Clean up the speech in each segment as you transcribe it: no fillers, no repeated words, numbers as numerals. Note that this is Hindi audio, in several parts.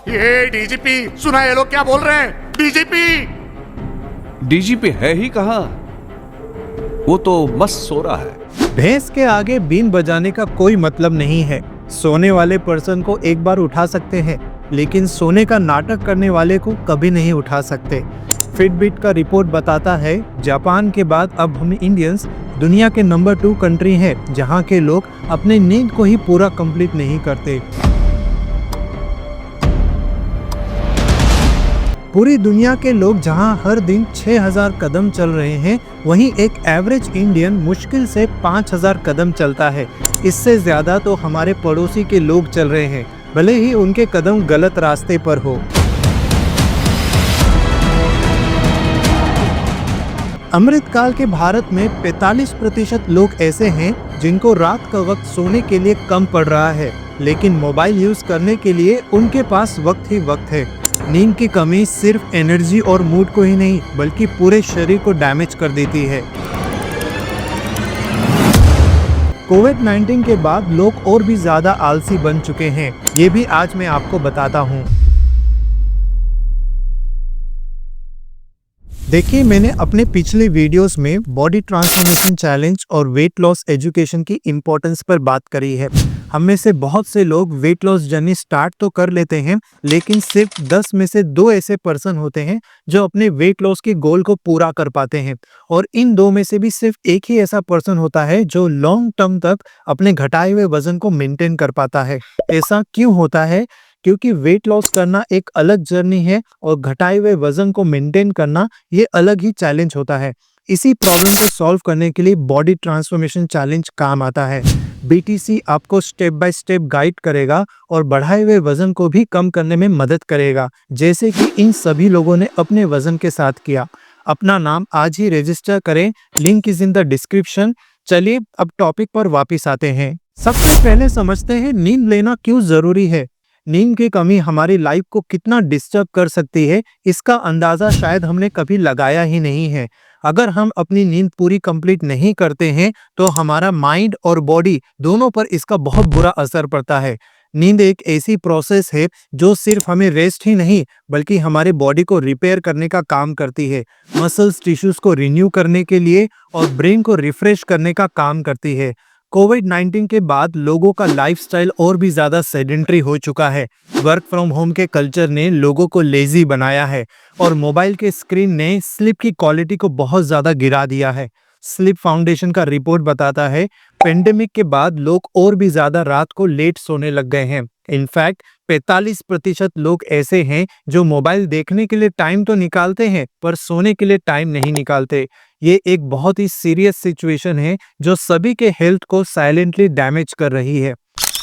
ये डीजीपी, सुना ये लोग क्या बोल रहे हैं? डीजीपी डीजीपी है ही कहाँ? वो तो मस्त सो रहा है। भैंस के आगे बीन बजाने का कोई मतलब नहीं है। सोने वाले पर्सन को एक बार उठा सकते हैं, लेकिन सोने का नाटक करने वाले को कभी नहीं उठा सकते। फिटबिट का रिपोर्ट बताता है जापान के बाद अब हम इंडियंस दुनिया के नंबर 2 कंट्री हैं जहां के लोग अपने नींद को ही पूरा कंप्लीट नहीं करते। पूरी दुनिया के लोग जहां हर दिन 6000 कदम चल रहे हैं, वहीं एक एवरेज इंडियन मुश्किल से 5000 कदम चलता है। इससे ज्यादा तो हमारे पड़ोसी के लोग चल रहे हैं, भले ही उनके कदम गलत रास्ते पर हो। अमृतकाल के भारत में 45% लोग ऐसे हैं जिनको रात का वक्त सोने के लिए कम पड़ रहा है, लेकिन मोबाइल यूज करने के लिए उनके पास वक्त ही वक्त है। नींद की कमी सिर्फ एनर्जी और मूड को ही नहीं बल्कि पूरे शरीर को डैमेज कर देती है। कोविड-19 के बाद लोग और भी ज्यादा आलसी बन चुके हैं, ये भी आज मैं आपको बताता हूँ। देखिए, मैंने अपने पिछले वीडियोस में बॉडी ट्रांसफॉर्मेशन चैलेंज और वेट लॉस एजुकेशन की इम्पोर्टेंस पर बात करी है। हम में से बहुत से लोग वेट लॉस जर्नी स्टार्ट तो कर लेते हैं, लेकिन सिर्फ 10 में से 2 ऐसे पर्सन होते हैं जो अपने वेट लॉस के गोल को पूरा कर पाते हैं, और इन 2 में से भी सिर्फ एक ही ऐसा पर्सन होता है जो लॉन्ग टर्म तक अपने घटाए हुए वजन को मेंटेन कर पाता है। ऐसा क्यों होता है? क्योंकि वेट लॉस करना एक अलग जर्नी है और घटाए हुए वजन को मेंटेन करना ये अलग ही चैलेंज होता है। इसी प्रॉब्लम को सॉल्व करने के लिए बॉडी ट्रांसफॉर्मेशन चैलेंज काम आता है। बीटीसी आपको स्टेप बाय स्टेप गाइड करेगा और बढ़ाए हुए वजन को भी कम करने में मदद करेगा, जैसे कि इन सभी लोगों ने अपने वजन के साथ किया। अपना नाम आज ही रजिस्टर करें, link is in the description. चलिए अब टॉपिक पर वापस आते हैं। सबसे पहले समझते हैं नींद लेना क्यों जरूरी है। नींद की कमी हमारी लाइफ को कितना डिस्टर्ब कर सकती है, इसका अंदाजा शायद हमने कभी लगाया ही नहीं है। अगर हम अपनी नींद पूरी कंप्लीट नहीं करते हैं तो हमारा माइंड और बॉडी दोनों पर इसका बहुत बुरा असर पड़ता है। नींद एक ऐसी प्रोसेस है जो सिर्फ हमें रेस्ट ही नहीं बल्कि हमारे बॉडी को रिपेयर करने का काम करती है, मसल्स टिश्यूज को रिन्यू करने के लिए और ब्रेन को रिफ्रेश करने का काम करती है। कोविड-19 के बाद लोगों का लाइफस्टाइल और भी ज्यादा सेडेंटरी हो चुका है। वर्क फ्रॉम होम के कल्चर ने लोगों को लेजी बनाया है और मोबाइल के स्क्रीन ने स्लीप की क्वालिटी को बहुत ज्यादा गिरा दिया है। स्लीप फाउंडेशन का रिपोर्ट बताता है पेंडेमिक के बाद लोग और भी ज्यादा रात को लेट सोने लग गए हैं। इनफैक्ट 45% लोग ऐसे हैं जो मोबाइल देखने के लिए टाइम तो निकालते हैं पर सोने के लिए टाइम नहीं निकालते। ये एक बहुत ही सीरियस सिचुएशन है जो सभी के हेल्थ को साइलेंटली डैमेज कर रही है।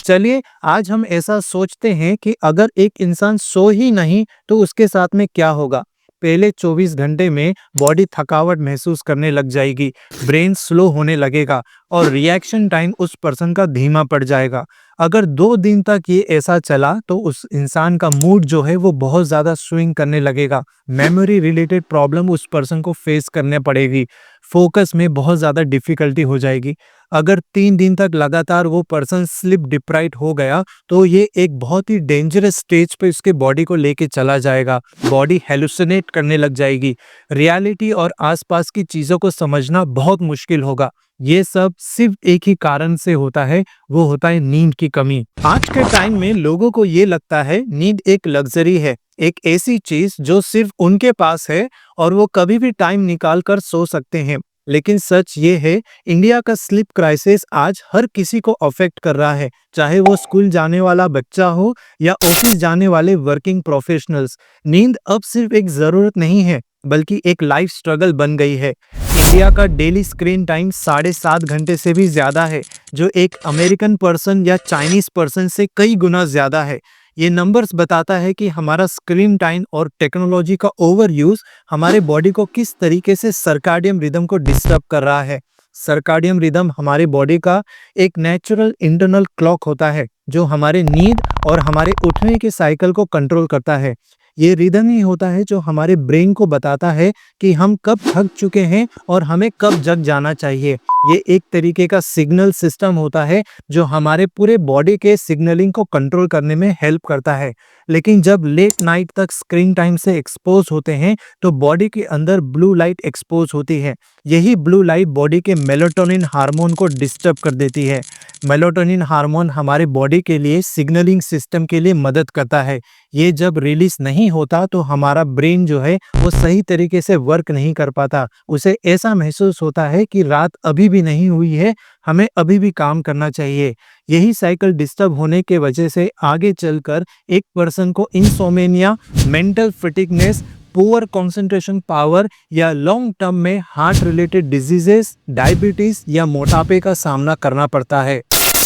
चलिए आज हम ऐसा सोचते हैं कि अगर एक इंसान सो ही नहीं तो उसके साथ में क्या होगा। पहले 24 घंटे में बॉडी थकावट महसूस करने लग जाएगी, ब्रेन स्लो होने लगेगा और रिएक्शन टाइम उस पर्सन का धीमा पड़ जाएगा। अगर 2 दिन तक ये ऐसा चला तो उस इंसान का मूड जो है वो बहुत ज़्यादा स्विंग करने लगेगा। मेमोरी रिलेटेड प्रॉब्लम उस पर्सन को फेस करने पड़ेगी, फोकस में बहुत ज़्यादा डिफिकल्टी हो जाएगी। अगर 3 दिन तक लगातार वो पर्सन स्लीप डिप्राइव्ड हो गया तो ये एक बहुत ही डेंजरस स्टेज पे उसके बॉडी को लेके चला जाएगा। बॉडी हेलुसिनेट करने लग जाएगी, रियलिटी और आसपास की चीज़ों को समझना बहुत मुश्किल होगा। ये सब सिर्फ एक ही कारण से होता है, वो होता है नींद की कमी। आज के टाइम में लोगों को ये लगता है नींद एक लग्जरी है, एक ऐसी चीज जो सिर्फ उनके पास है और वो कभी भी टाइम निकाल कर सो सकते हैं। लेकिन सच ये है, इंडिया का स्लीप क्राइसिस आज हर किसी को अफेक्ट कर रहा है, चाहे वो स्कूल जाने वाला बच्चा हो या ऑफिस जाने वाले वर्किंग प्रोफेशनल्स। नींद अब सिर्फ एक जरूरत नहीं है बल्कि एक लाइफ स्ट्रगल बन गई है। इंडिया का डेली स्क्रीन टाइम 7.5 घंटे से भी ज्यादा है, जो एक अमेरिकन पर्सन या चाइनीज पर्सन से कई गुना ज्यादा है। ये नंबर्स बताता है कि हमारा स्क्रीन टाइम और टेक्नोलॉजी का ओवर यूज हमारे बॉडी को किस तरीके से सर्काडियम रिदम को डिस्टर्ब कर रहा है। सर्काडियम रिदम हमारे बॉडी का एक नेचुरल इंटरनल क्लॉक होता है जो हमारे नींद और हमारे उठने के साइकिल को कंट्रोल करता है। ये रिदम ही होता है जो हमारे ब्रेन को बताता है कि हम कब थक चुके हैं और हमें कब जग जाना चाहिए। ये एक तरीके का सिग्नल सिस्टम होता है जो हमारे पूरे बॉडी के सिग्नलिंग को कंट्रोल करने में हेल्प करता है। लेकिन जब लेट नाइट तक स्क्रीन टाइम से एक्सपोज होते हैं तो बॉडी के अंदर ब्लू लाइट एक्सपोज होती है। यही ब्लू लाइट बॉडी के मेलाटोनिन हार्मोन को डिस्टर्ब कर देती है। मेलाटोनिन हार्मोन हमारे बॉडी के लिए सिग्नलिंग सिस्टम के लिए मदद करता है। ये जब रिलीज नहीं होता तो हमारा ब्रेन जो है वो सही तरीके से वर्क नहीं कर पाता। उसे ऐसा महसूस होता है कि रात अभी भी नहीं हुई है, हमें अभी भी काम करना चाहिए। यही साइकिल डिस्टर्ब होने के वजह से आगे चलकर एक पर्सन को insomnia, mental fatigueness, poor concentration power या लॉन्ग टर्म में हार्ट रिलेटेड डिजीजेस, डायबिटीज या मोटापे का सामना करना पड़ता है।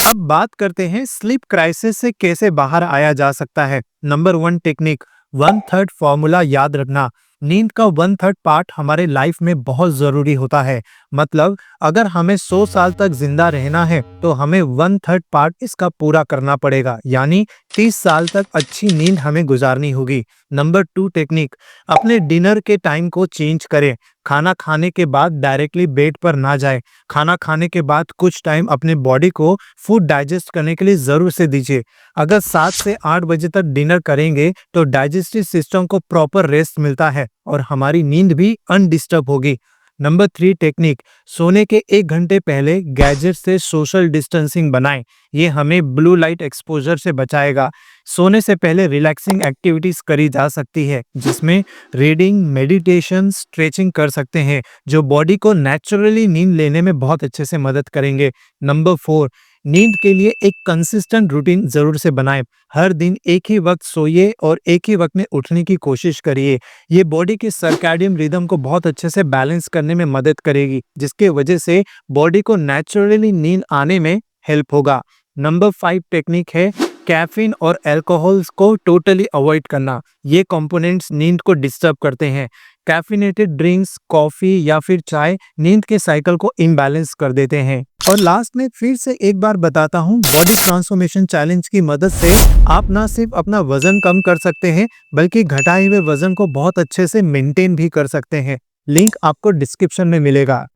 अब बात करते हैं स्लीप क्राइसिस से कैसे बाहर आया जा सकता है। नंबर 1 टेक्निक, 1/3 फॉर्मूला याद रखना। नींद का 1/3 पार्ट हमारे लाइफ में बहुत जरूरी होता है। मतलब अगर हमें 100 साल तक जिंदा रहना है तो हमें 1/3 पार्ट इसका पूरा करना पड़ेगा, यानी 30 साल तक अच्छी नींद हमें गुजारनी होगी। नंबर 2 टेक्निक, अपने डिनर के टाइम को चेंज करें। खाना खाने के बाद डायरेक्टली बेड पर ना जाए। खाना खाने के बाद कुछ टाइम अपने बॉडी को फूड डाइजेस्ट करने के लिए जरूर से दीजिए। अगर 7 से 8 बजे तक डिनर करेंगे तो डाइजेस्टिव सिस्टम को प्रॉपर रेस्ट मिलता है और हमारी नींद भी अनडिस्टर्ब होगी। नंबर 3 टेक्निक, सोने के 1 घंटे पहले गैजेट से सोशल डिस्टेंसिंग बनाएं। ये हमें ब्लू लाइट एक्सपोजर से बचाएगा। सोने से पहले रिलैक्सिंग एक्टिविटीज करी जा सकती है जिसमें रीडिंग, मेडिटेशन, स्ट्रेचिंग कर सकते हैं जो बॉडी को नेचुरली नींद लेने में बहुत अच्छे से मदद करेंगे। नंबर 4, नींद के लिए एक कंसिस्टेंट रूटीन जरूर से बनाएं। हर दिन एक ही वक्त सोइए और एक ही वक्त में उठने की कोशिश करिए। ये बॉडी के सर्कैडियन रिदम को बहुत अच्छे से बैलेंस करने में मदद करेगी, जिसके वजह से बॉडी को नेचुरली नींद आने में हेल्प होगा। नंबर 5 टेक्निक है कैफीन और अल्कोहल को टोटली अवॉइड करना। ये कंपोनेंट्स नींद को डिस्टर्ब करते हैं। कैफिनेटेड ड्रिंक्स, कॉफी या फिर चाय नींद के साइकिल को इम्बैलेंस कर देते हैं। और लास्ट में फिर से एक बार बताता हूँ, बॉडी ट्रांसफॉर्मेशन चैलेंज की मदद से आप ना सिर्फ अपना वजन कम कर सकते हैं बल्कि घटाए हुए वजन को बहुत अच्छे से मेंटेन भी कर सकते हैं। लिंक आपको डिस्क्रिप्शन में मिलेगा।